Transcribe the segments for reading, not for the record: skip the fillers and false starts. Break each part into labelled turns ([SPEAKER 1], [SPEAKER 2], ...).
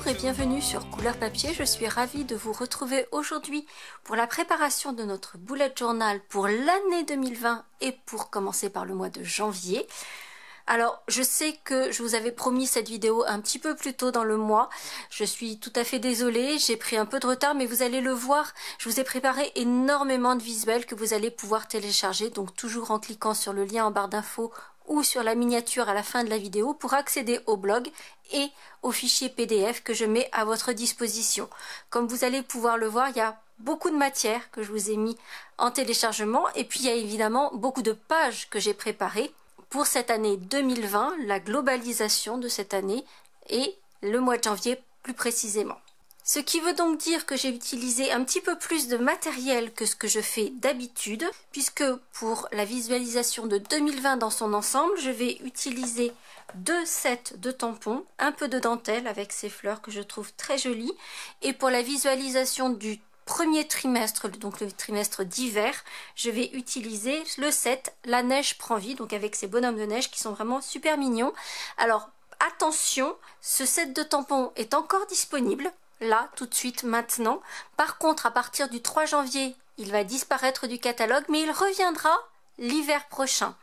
[SPEAKER 1] Bonjour et bienvenue sur Couleur Papier, je suis ravie de vous retrouver aujourd'hui pour la préparation de notre bullet journal pour l'année 2020 et pour commencer par le mois de janvier. Alors je sais que je vous avais promis cette vidéo un petit peu plus tôt dans le mois, je suis tout à fait désolée, j'ai pris un peu de retard mais vous allez le voir, je vous ai préparé énormément de visuels que vous allez pouvoir télécharger, donc toujours en cliquant sur le lien en barre d'infos ou sur la miniature à la fin de la vidéo pour accéder au blog et au fichier PDF que je mets à votre disposition. Comme vous allez pouvoir le voir, il y a beaucoup de matière que je vous ai mis en téléchargement et puis il y a évidemment beaucoup de pages que j'ai préparées pour cette année 2020, la globalisation de cette année et le mois de janvier plus précisément. Ce qui veut donc dire que j'ai utilisé un petit peu plus de matériel que ce que je fais d'habitude, puisque pour la visualisation de 2020 dans son ensemble, je vais utiliser 2 sets de tampons, un peu de dentelle avec ces fleurs que je trouve très jolies, et pour la visualisation du premier trimestre, donc le trimestre d'hiver, je vais utiliser le set La neige prend vie, donc avec ces bonhommes de neige qui sont vraiment super mignons. Alors attention, ce set de tampons est encore disponible. Là, tout de suite, maintenant. Par contre, à partir du 3 janvier, il va disparaître du catalogue, mais il reviendra l'hiver prochain.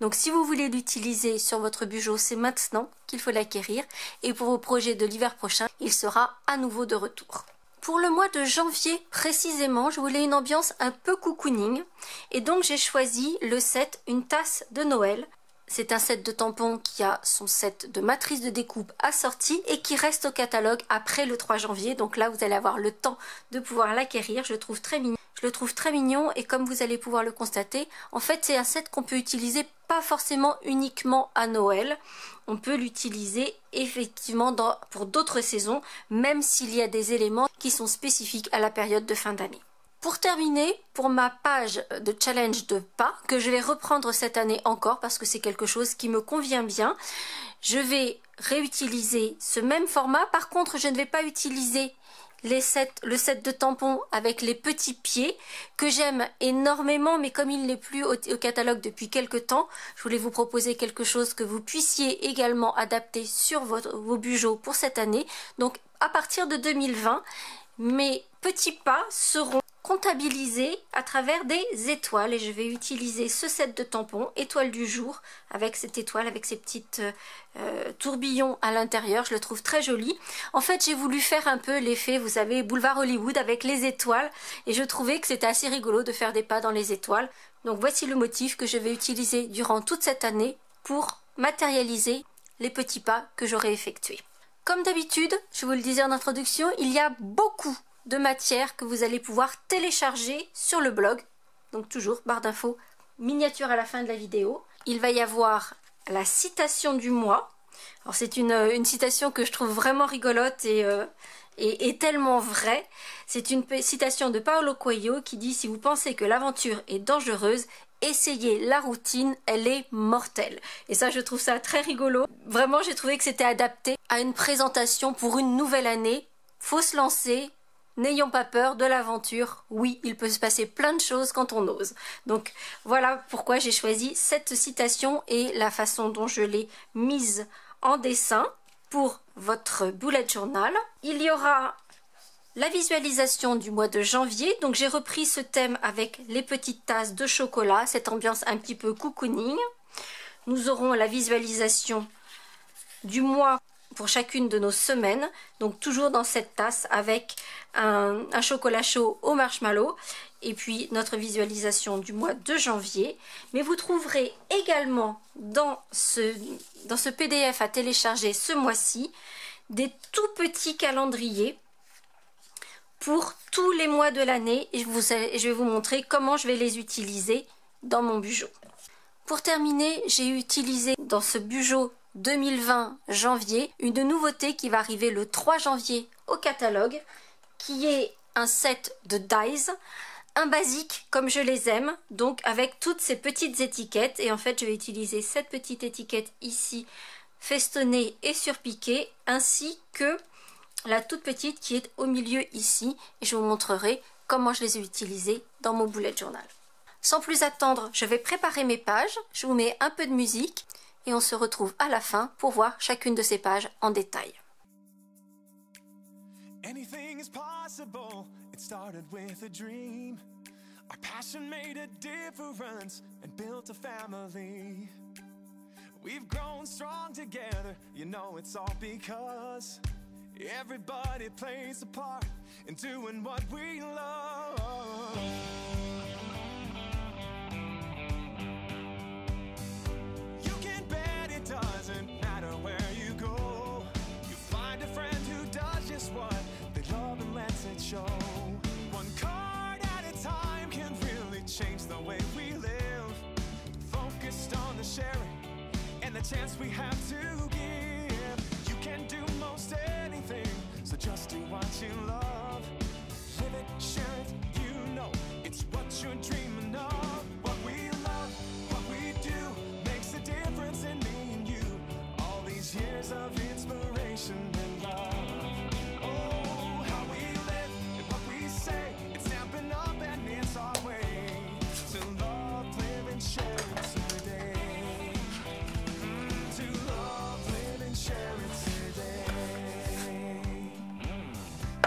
[SPEAKER 1] Donc, si vous voulez l'utiliser sur votre bugeot, c'est maintenant qu'il faut l'acquérir. Et pour vos projets de l'hiver prochain, il sera à nouveau de retour. Pour le mois de janvier, précisément, je voulais une ambiance un peu cocooning. Et donc, j'ai choisi le set Une tasse de Noël. C'est un set de tampons qui a son set de matrice de découpe assorti et qui reste au catalogue après le 3 janvier. Donc là, vous allez avoir le temps de pouvoir l'acquérir. Je le trouve très mignon. Je le trouve très mignon et comme vous allez pouvoir le constater, en fait, c'est un set qu'on peut utiliser pas forcément uniquement à Noël. On peut l'utiliser effectivement pour d'autres saisons, même s'il y a des éléments qui sont spécifiques à la période de fin d'année. Pour terminer, pour ma page de challenge de pas, que je vais reprendre cette année encore parce que c'est quelque chose qui me convient bien, je vais réutiliser ce même format. Par contre, je ne vais pas utiliser le set de tampons avec les petits pieds que j'aime énormément, mais comme il n'est plus au catalogue depuis quelques temps, je voulais vous proposer quelque chose que vous puissiez également adapter sur vos bugeots pour cette année. Donc à partir de 2020, mes petits pas seront comptabilisés à travers des étoiles et je vais utiliser ce set de tampons étoile du jour avec cette étoile avec ces petites tourbillons à l'intérieur. Je le trouve très joli. En fait, j'ai voulu faire un peu l'effet, vous savez, boulevard Hollywood avec les étoiles et je trouvais que c'était assez rigolo de faire des pas dans les étoiles. Donc voici le motif que je vais utiliser durant toute cette année pour matérialiser les petits pas que j'aurai effectués. Comme d'habitude, je vous le disais en introduction, il y a beaucoup de matière que vous allez pouvoir télécharger sur le blog. Donc toujours, barre d'infos, miniature à la fin de la vidéo. Il va y avoir la citation du mois. Alors c'est une citation que je trouve vraiment rigolote et tellement vraie. C'est une citation de Paulo Coelho qui dit « Si vous pensez que l'aventure est dangereuse, essayez la routine, elle est mortelle. » Et ça, je trouve ça très rigolo. Vraiment, j'ai trouvé que c'était adapté à une présentation pour une nouvelle année. Faut se lancer. N'ayons pas peur de l'aventure, oui, il peut se passer plein de choses quand on ose. Donc voilà pourquoi j'ai choisi cette citation et la façon dont je l'ai mise en dessin pour votre bullet journal. Il y aura la visualisation du mois de janvier, donc j'ai repris ce thème avec les petites tasses de chocolat, cette ambiance un petit peu cocooning. Nous aurons la visualisation du mois pour chacune de nos semaines, donc toujours dans cette tasse avec un chocolat chaud au marshmallow et puis notre visualisation du mois de janvier. Mais vous trouverez également dans ce PDF à télécharger ce mois-ci des tout petits calendriers pour tous les mois de l'année et je vais vous montrer comment je vais les utiliser dans mon bugeot. Pour terminer, j'ai utilisé dans ce bugeot 2020 janvier une nouveauté qui va arriver le 3 janvier au catalogue, qui est un set de dies, un basique comme je les aime, donc avec toutes ces petites étiquettes. Et en fait, je vais utiliser cette petite étiquette ici, festonnée et surpiquée, ainsi que la toute petite qui est au milieu ici. Et je vous montrerai comment je les ai utilisées dans mon bullet journal. Sans plus attendre, je vais préparer mes pages. Je vous mets un peu de musique et on se retrouve à la fin pour voir chacune de ces pages en détail.
[SPEAKER 2] Anything is possible. It started with a dream. Our passion made a difference and built a family. We've grown strong together. You know it's all because everybody plays a part in doing what we love. You can bet it doesn't matter where you go. You find a friend who does just what they love and lets it show. One card at a time can really change the way we live. Focused on the sharing and the chance we have to give. You can do most anything, so just do what you love. Live it, share it, you know it's what you're dreaming of. What we love, what we do, makes a difference in me and you. All these years of inspiration and love. Oh, how we live and what we say, it's stamping up and it's our way to love, live and share it today. To love, live and share it today.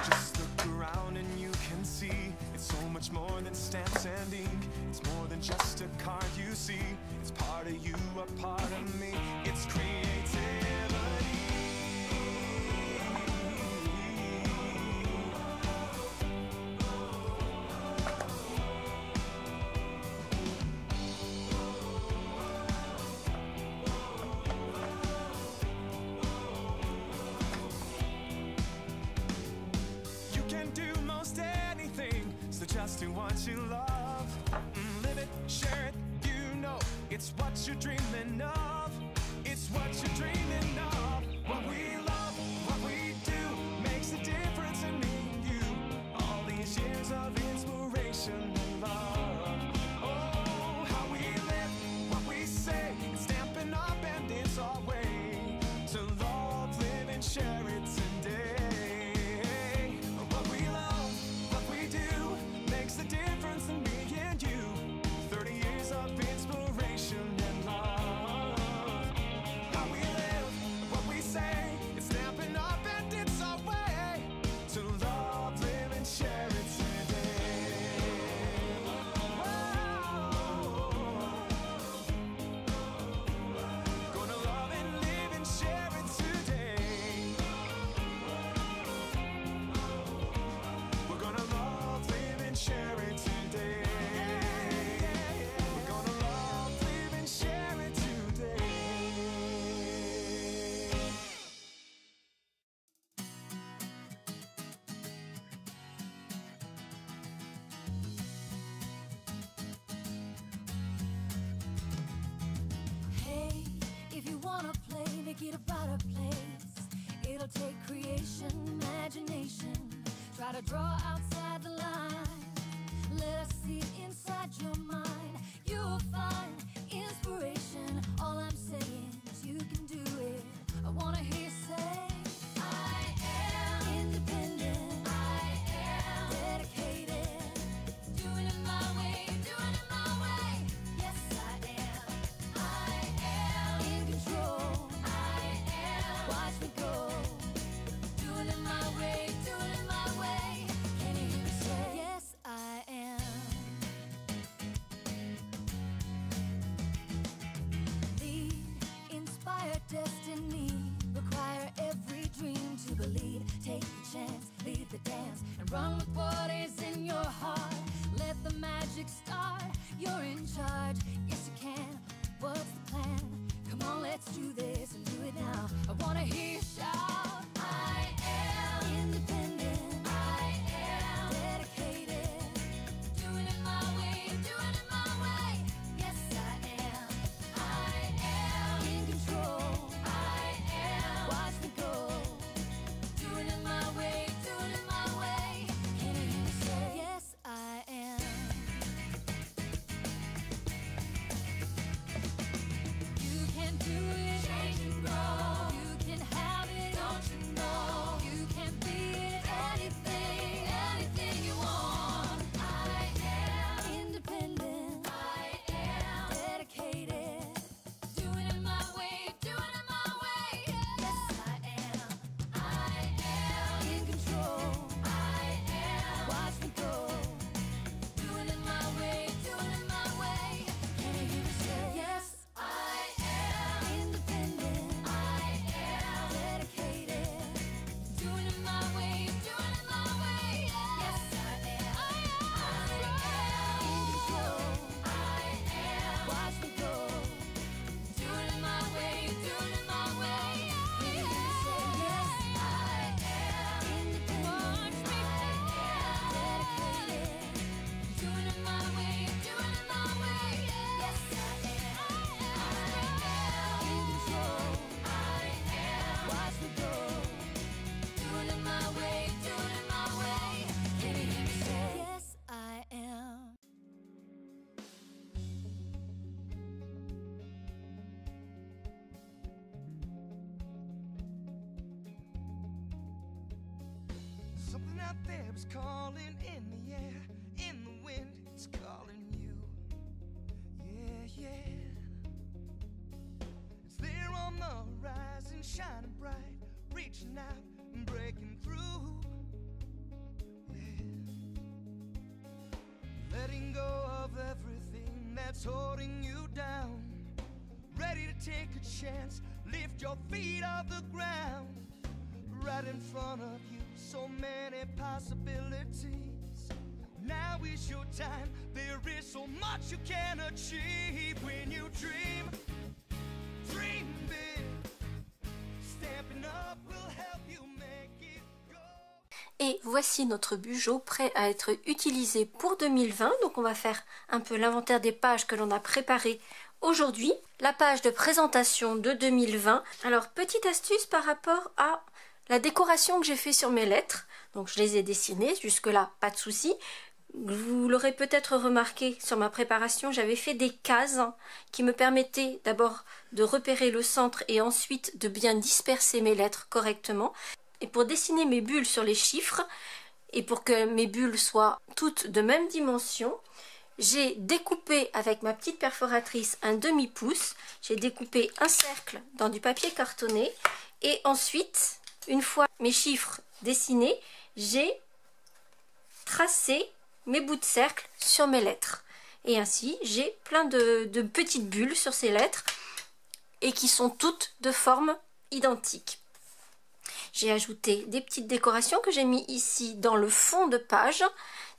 [SPEAKER 2] Just look around and you can see it's so much more than stamps and ink. It's more than just a card you see. It's part of you, a part of me. It's creativity. Just do what you love. Live it, share it, you know it's what you're dreaming of. It's what you're dreaming of. What we love, what we do, makes a difference in me and you. All these years of inspiration and love. Oh, how we live, what we say, it's stamping up and it's our way to love, live and share it today. What we love, what we do, makes a difference in me and you. 30 years of inspiration and love. How we live, what we say, it's stamping up and it's our way to love, live and share it today. Whoa. Gonna love and live and share it today. We're gonna love, live and share it today. We're gonna love, live and share it today.
[SPEAKER 3] Hey, if you wanna play, make it about a place. It'll take creation, imagination. Try to draw outside the line. Let us see inside your mind. You'll find inspiration. All I'm saying is you can do it. I wanna hear you say, I am independent. I am dedicated. Doing it my way, doing it my way. Yes, I am. I am in control. I am. Watch me go. Doing it my way, doing it my way. Can you hear me say, yes, I am. Lead, inspire destiny. Require every dream to believe. Take the chance, lead the dance, and run with what is in your heart. Let the magic start. You're in charge. Yes, you can. What's the plan? Come on, let's do this and do it now. I wanna hear you shout. I am independent. I am dedicated. Doing it my way, doing it my way. Yes, I am. I am in control. I am. Watch me go. Doing it my way, doing it my way. Can you
[SPEAKER 2] Something out there is calling in the air, in the wind, it's calling you. Yeah, yeah. It's there on the horizon, shining bright, reaching out and breaking through. Yeah. Letting go of everything that's holding you down. Ready to take a chance, lift your feet off the ground. Right in front of you, so many possibilities. Now is your time, there is so much you can achieve. When you dream, dream big. Stamping up will help you make it go.
[SPEAKER 1] Et voici notre bugeot prêt à être utilisé pour 2020. Donc on va faire un peu l'inventaire des pages que l'on a préparées aujourd'hui. La page de présentation de 2020. Alors petite astuce par rapport à la décoration que j'ai fait sur mes lettres. Donc je les ai dessinées, jusque là pas de souci. Vous l'aurez peut-être remarqué sur ma préparation, j'avais fait des cases qui me permettaient d'abord de repérer le centre et ensuite de bien disperser mes lettres correctement. Et pour dessiner mes bulles sur les chiffres, et pour que mes bulles soient toutes de même dimension, j'ai découpé avec ma petite perforatrice un demi-pouce, j'ai découpé un cercle dans du papier cartonné, et ensuite, une fois mes chiffres dessinés, j'ai tracé mes bouts de cercle sur mes lettres. Et ainsi, j'ai plein de petites bulles sur ces lettres, et qui sont toutes de forme identique. J'ai ajouté des petites décorations que j'ai mis ici dans le fond de page.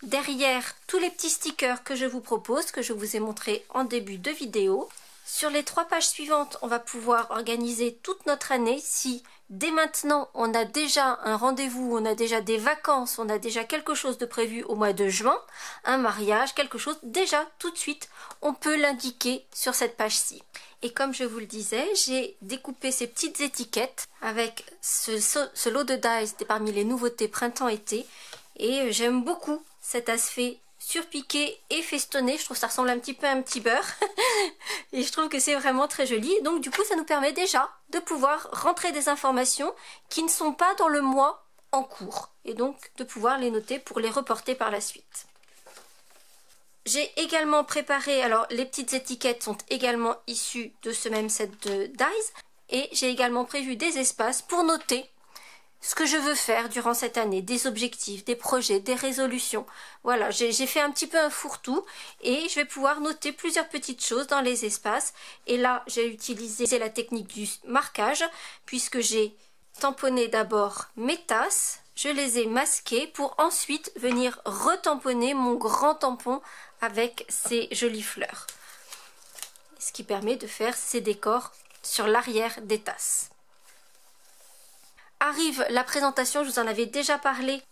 [SPEAKER 1] Derrière, tous les petits stickers que je vous propose, que je vous ai montré en début de vidéo. Sur les 3 pages suivantes, on va pouvoir organiser toute notre année. Si dès maintenant, on a déjà un rendez-vous, on a déjà des vacances, on a déjà quelque chose de prévu au mois de juin, un mariage, quelque chose, déjà tout de suite, on peut l'indiquer sur cette page-ci. Et comme je vous le disais, j'ai découpé ces petites étiquettes avec ce lot de dies parmi les nouveautés printemps-été. Et j'aime beaucoup cet aspect surpiqué et festonné. Je trouve que ça ressemble un petit peu à un petit beurre. Et je trouve que c'est vraiment très joli. Donc du coup, ça nous permet déjà de pouvoir rentrer des informations qui ne sont pas dans le mois en cours. Et donc de pouvoir les noter pour les reporter par la suite. J'ai également préparé, alors les petites étiquettes sont également issues de ce même set de dies. Et j'ai également prévu des espaces pour noter ce que je veux faire durant cette année, des objectifs, des projets, des résolutions. Voilà, j'ai fait un petit peu un fourre-tout et je vais pouvoir noter plusieurs petites choses dans les espaces. Et là, j'ai utilisé la technique du marquage puisque j'ai tamponné d'abord mes tasses, je les ai masquées pour ensuite venir retamponner mon grand tampon avec ces jolies fleurs. Ce qui permet de faire ces décors sur l'arrière des tasses. Arrive la présentation, je vous en avais déjà parlé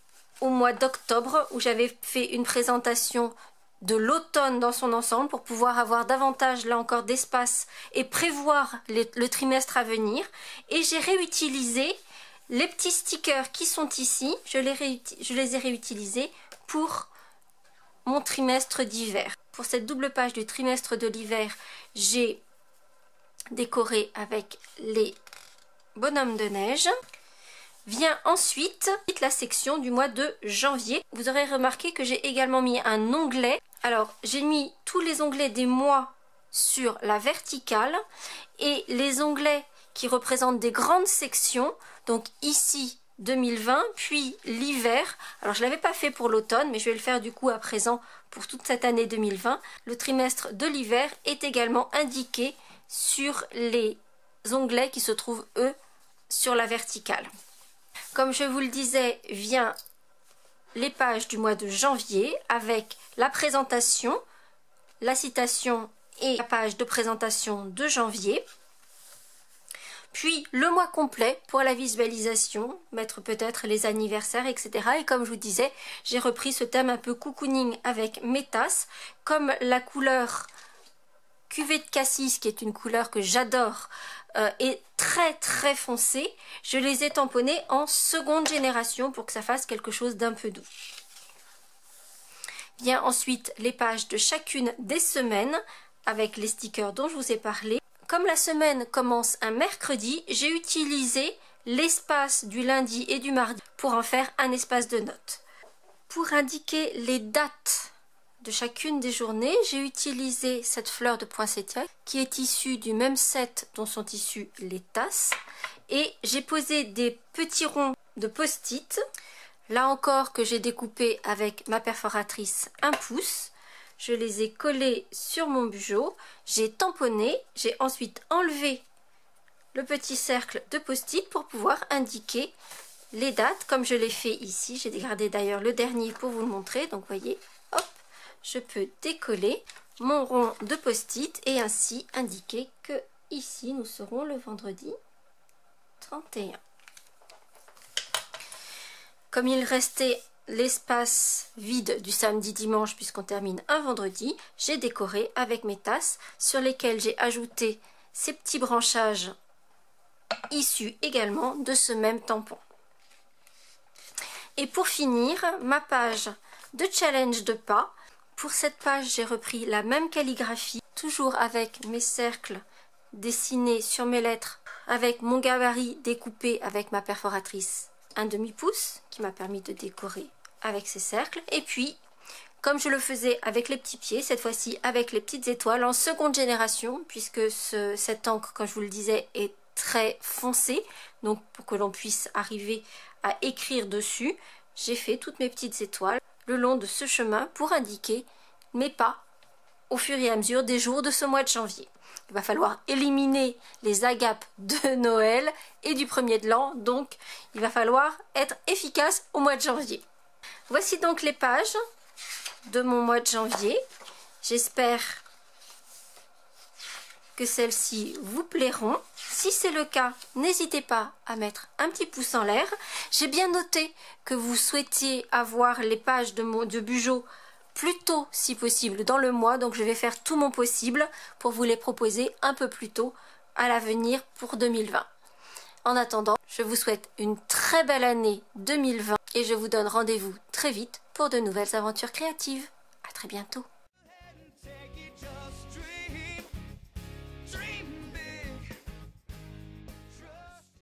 [SPEAKER 1] au mois d'octobre où j'avais fait une présentation de l'automne dans son ensemble pour pouvoir avoir davantage là encore d'espace et prévoir le trimestre à venir. Et j'ai réutilisé les petits stickers qui sont ici, je les ai réutilisés pour mon trimestre d'hiver. Pour cette double page du trimestre de l'hiver, j'ai décoré avec les bonhommes de neige. Vient ensuite la section du mois de janvier. Vous aurez remarqué que j'ai également mis un onglet. Alors j'ai mis tous les onglets des mois sur la verticale et les onglets qui représentent des grandes sections, donc ici 2020 puis l'hiver. Alors je ne l'avais pas fait pour l'automne mais je vais le faire du coup à présent pour toute cette année 2020. Le trimestre de l'hiver est également indiqué sur les onglets qui se trouvent eux sur la verticale. Comme je vous le disais, vient les pages du mois de janvier avec la présentation, la citation et la page de présentation de janvier. Puis le mois complet pour la visualisation, mettre peut-être les anniversaires, etc. Et comme je vous disais, j'ai repris ce thème un peu cocooning avec mes tasses. Comme la couleur cuvée de cassis, qui est une couleur que j'adore, est très très foncée, je les ai tamponnées en seconde génération pour que ça fasse quelque chose d'un peu doux. Vient ensuite les pages de chacune des semaines avec les stickers dont je vous ai parlé. Comme la semaine commence un mercredi, j'ai utilisé l'espace du lundi et du mardi pour en faire un espace de notes. Pour indiquer les dates de chacune des journées, j'ai utilisé cette fleur de poinsettia qui est issue du même set dont sont issues les tasses. Et j'ai posé des petits ronds de post-it, là encore que j'ai découpé avec ma perforatrice 1 pouce. Je les ai collés sur mon bugeot, j'ai tamponné, j'ai ensuite enlevé le petit cercle de post-it pour pouvoir indiquer les dates comme je l'ai fait ici. J'ai gardé d'ailleurs le dernier pour vous le montrer, donc voyez, hop, je peux décoller mon rond de post-it et ainsi indiquer que ici nous serons le vendredi 31. Comme il restait l'espace vide du samedi-dimanche puisqu'on termine un vendredi, j'ai décoré avec mes tasses sur lesquelles j'ai ajouté ces petits branchages issus également de ce même tampon. Et pour finir, ma page de challenge de pas. Pour cette page, j'ai repris la même calligraphie, toujours avec mes cercles dessinés sur mes lettres, avec mon gabarit découpé avec ma perforatrice 1/2 pouce, qui m'a permis de décorer avec ces cercles. Et puis, comme je le faisais avec les petits pieds, cette fois-ci avec les petites étoiles en seconde génération, puisque cette encre, comme je vous le disais, est très foncée, donc pour que l'on puisse arriver à écrire dessus, j'ai fait toutes mes petites étoiles le long de ce chemin pour indiquer mes pas au fur et à mesure des jours de ce mois de janvier. Il va falloir éliminer les agapes de Noël et du 1er de l'an, donc il va falloir être efficace au mois de janvier. Voici donc les pages de mon mois de janvier. J'espère que celles-ci vous plairont. Si c'est le cas, n'hésitez pas à mettre un petit pouce en l'air. J'ai bien noté que vous souhaitiez avoir les pages de Bugeot plus tôt si possible dans le mois, donc je vais faire tout mon possible pour vous les proposer un peu plus tôt à l'avenir pour 2020. En attendant, je vous souhaite une très belle année 2020 et je vous donne rendez-vous très vite pour de nouvelles aventures créatives. À très bientôt.